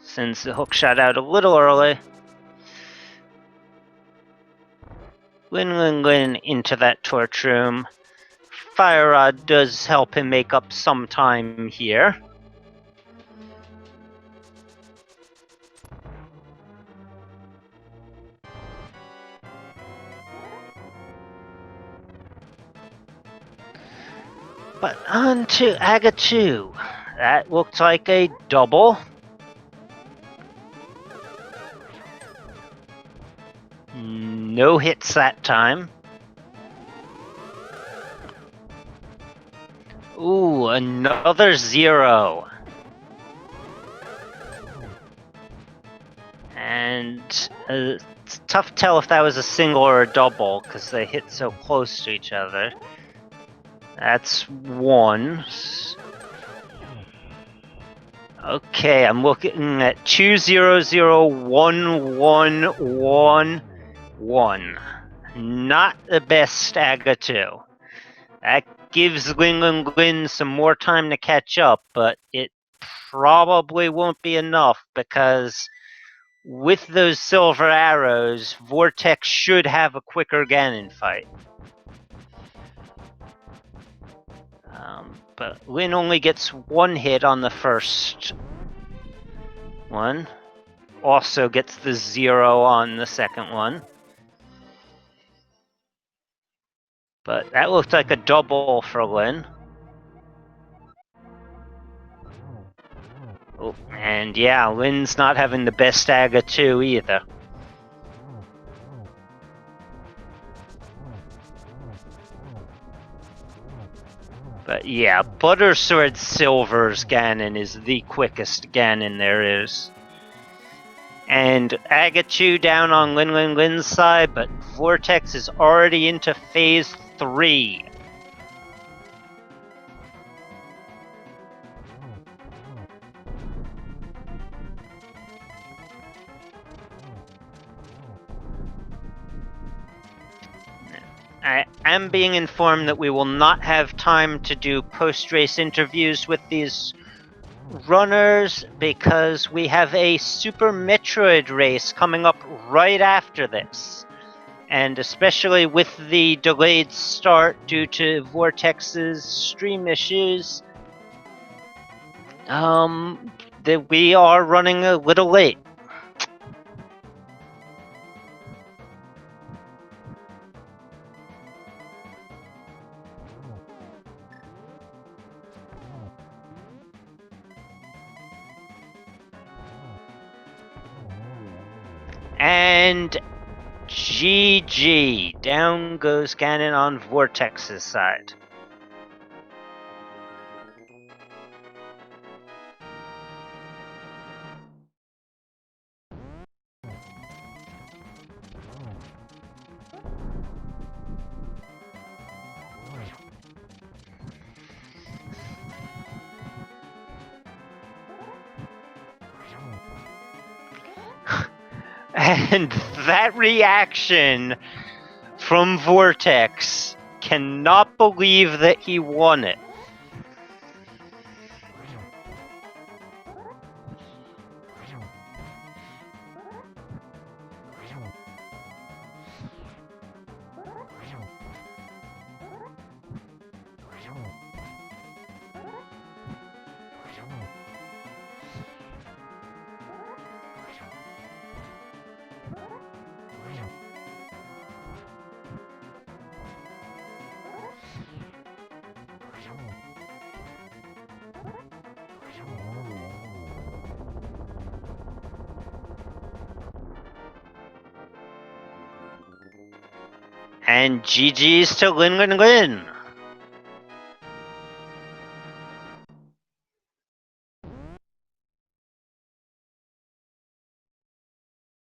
Sends the hookshot out a little early. Linlinlin into that torch room. Fire Rod does help him make up some time here. But on to Agatu. That looked like a double. No hits that time. Ooh, another 0. And it's tough to tell if that was a single or a double because they hit so close to each other. That's 1. Okay, I'm looking at 2001111. Not the best Agatu. That gives Linlinlin some more time to catch up, but it probably won't be enough because with those silver arrows, Vortex should have a quicker Ganon fight. But Lin only gets 1 hit on the first one. Also gets the 0 on the second one. But that looked like a double for Lin. Oh, and yeah, Lin's not having the best Agatu either. But yeah, Buttersword Silver's Ganon is the quickest Ganon there is. And Agatu down on Linlinlin's side, but Vortex is already into phase 3. I am being informed that we will not have time to do post-race interviews with these runners because we have a Super Metroid race coming up right after this. And especially with the delayed start due to Vortex's stream issues, that we are running a little late. And GG. Down goes Ganon on Vortex's side. And that reaction from Vortex, cannot believe that he won it. And GG's to Linlinlin.